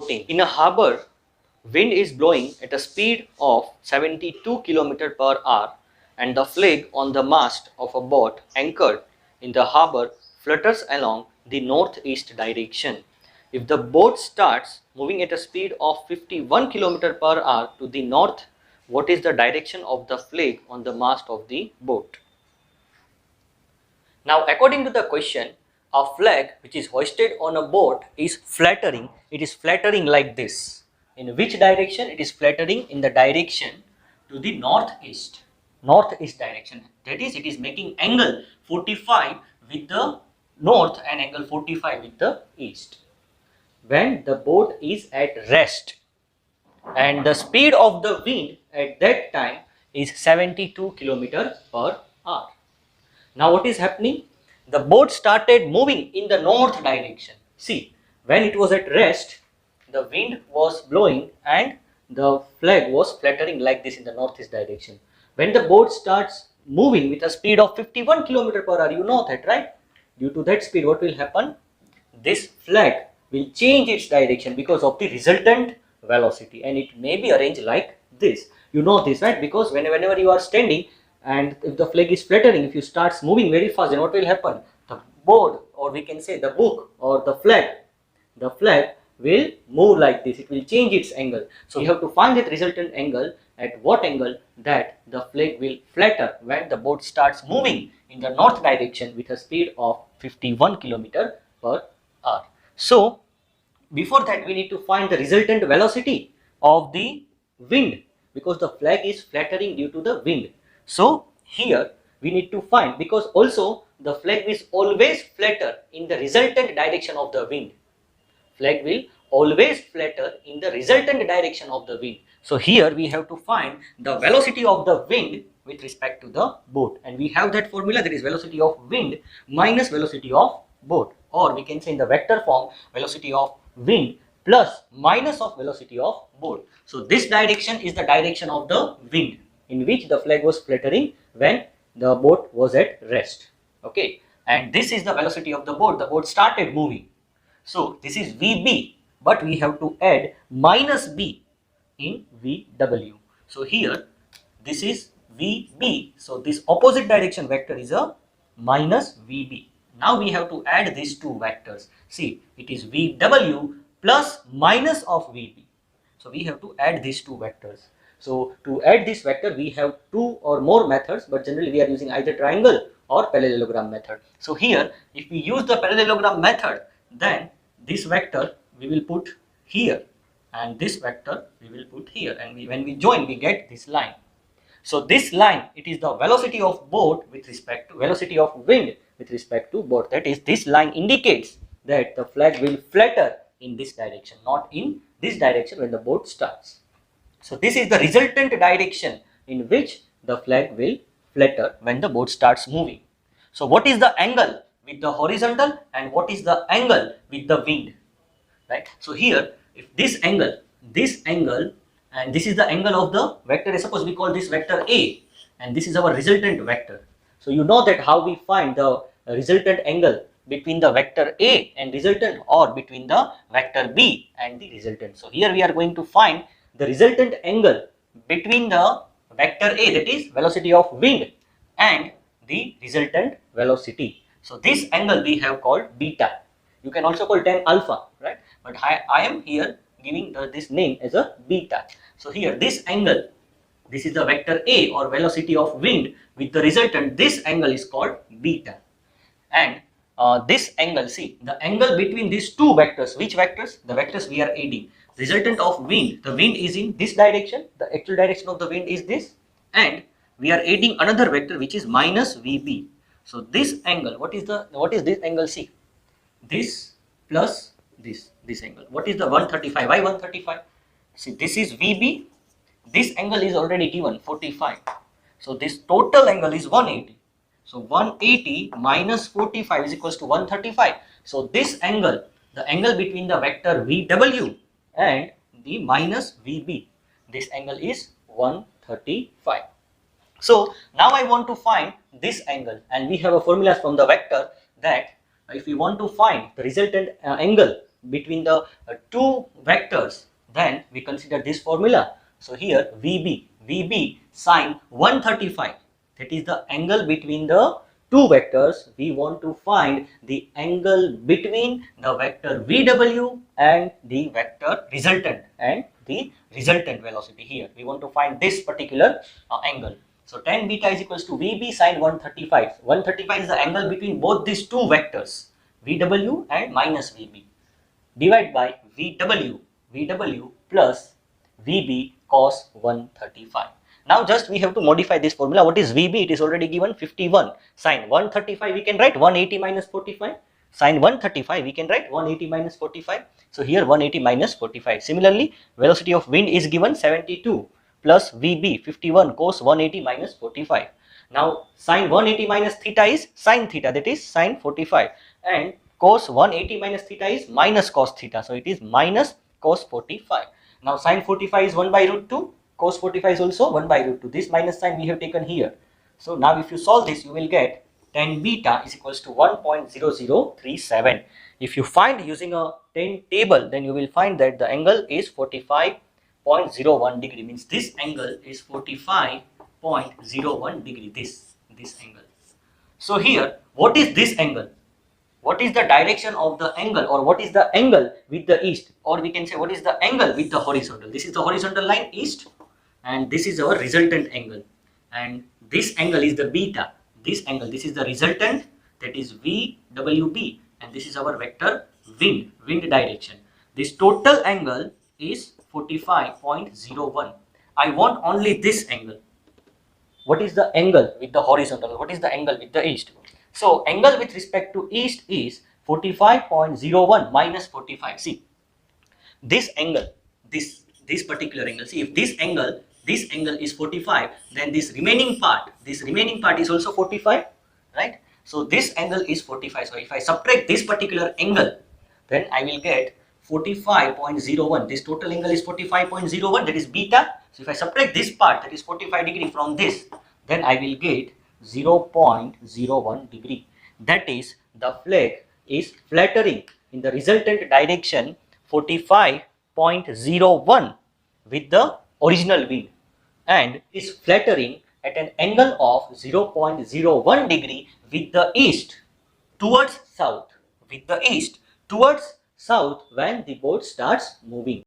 In a harbor, wind is blowing at a speed of 72 km per hour and the flag on the mast of a boat anchored in the harbor flutters along the northeast direction. If the boat starts moving at a speed of 51 km per hour to the north, what is the direction of the flag on the mast of the boat? Now, according to the question, a flag which is hoisted on a boat is fluttering. It is fluttering like this. In which direction? It is fluttering in the direction to the northeast. Northeast direction. That is, it is making angle 45 with the north and angle 45 with the east. When the boat is at rest and the speed of the wind at that time is 72 km per hour. Now what is happening? The boat started moving in the north direction. See, when it was at rest, the wind was blowing and the flag was fluttering like this in the northeast direction. When the boat starts moving with a speed of 51 km per hour, you know that, right? Due to that speed, what will happen? This flag will change its direction because of the resultant velocity, and it may be arranged like this. You know this, right? Because whenever you are standing, and if the flag is fluttering, if you start moving very fast, then what will happen? The board, or we can say the book or the flag will move like this. It will change its angle. So you have to find that resultant angle, at what angle that the flag will flutter when the boat starts moving in the north direction with a speed of 51 km per hour. So before that, we need to find the resultant velocity of the wind, because the flag is fluttering due to the wind. So here we need to find, because also the flag is always flutter in the resultant direction of the wind. Flag will always flutter in the resultant direction of the wind. So here we have to find the velocity of the wind with respect to the boat, and we have that formula, that is velocity of wind minus velocity of boat, or we can say in the vector form, velocity of wind plus minus of velocity of boat. So this direction is the direction of the wind in which the flag was fluttering when the boat was at rest. Okay, and this is the velocity of the boat. The boat started moving. So this is VB, but we have to add minus B in VW. So here this is VB. So this opposite direction vector is a minus VB. Now we have to add these two vectors. See, it is VW plus minus of VB. So we have to add these two vectors. So to add this vector, we have two or more methods, but generally we are using either triangle or parallelogram method. So here, if we use the parallelogram method, then this vector we will put here, and this vector we will put here, and when we join, we get this line. So this line, it is the velocity of boat with respect to velocity of wind with respect to boat. That is, this line indicates that the flag will flutter in this direction, not in this direction when the boat starts. So this is the resultant direction in which the flag will flutter when the boat starts moving. So what is the angle with the horizontal and what is the angle with the wind, right? So here, if this angle and this is the angle of the vector, suppose we call this vector A, and this is our resultant vector. So you know that how we find the resultant angle between the vector A and resultant, or between the vector B and the resultant. So here we are going to find the resultant angle between the vector A, that is velocity of wind, and the resultant velocity. So this angle we have called beta. You can also call tan alpha, right? But I am here giving this name as a beta. So here this angle, this is the vector A or velocity of wind with the resultant. This angle is called beta. And this angle, see, the angle between these two vectors, which vectors? The vectors we are adding. Resultant of wind, the wind is in this direction, the actual direction of the wind is this, and we are adding another vector which is minus VB. So this angle, what is this angle? See, this plus this angle. What is the 135? Why 135? See, this is VB. This angle is already given 45. So this total angle is 180. So 180 minus 45 is equals to 135. So this angle, the angle between the vector VW and the minus VB, this angle is 135. So now I want to find this angle, and we have a formula from the vector that if we want to find the resultant angle between the two vectors, then we consider this formula. So here VB sine 135, that is the angle between the two vectors. We want to find the angle between the vector VW and the vector resultant and the resultant velocity. Here we want to find this particular angle. So tan beta is equals to VB sine 135. 135 is the angle between both these two vectors, VW and minus VB, divided by VW plus VB cos 135. Now just we have to modify this formula. What is VB? It is already given 51. Sine 135 we can write 180 minus 45. Sine 135 we can write 180 minus 45. So here 180 minus 45. Similarly, velocity of wind is given 72 plus VB 51 cos 180 minus 45. Now sine 180 minus theta is sine theta, that is sine 45, and cos 180 minus theta is minus cos theta, so it is minus cos 45. Now sine 45 is 1 by root 2, cos 45 is also 1 by root 2. This minus sign we have taken here. So now if you solve this, you will get tan beta is equals to 1.0037. If you find using a tan table, then you will find that the angle is 45.01 degree, means this angle is 45.01 degree, this angle. So here, what is this angle? What is the direction of the angle, or what is the angle with the east, or we can say what is the angle with the horizontal? This is the horizontal line east, and this is our resultant angle, and this angle is the beta. This angle, this is the resultant, that is VWB, and this is our vector wind direction. This total angle is 45.01. I want only this angle. What is the angle with the horizontal? What is the angle with the east? So angle with respect to east is 45.01 minus 45. See, this angle, this particular angle. See, if this angle is 45, then this remaining part is also 45, right? So this angle is 45. So if I subtract this particular angle, then I will get 45.01. This total angle is 45.01, that is beta. So if I subtract this part, that is 45 degree, from this, then I will get 0.01 degree. That is, the flag is flattering in the resultant direction 45.01 with the original wind, and is flattering at an angle of 0.01 degree with the east towards south, when the boat starts moving.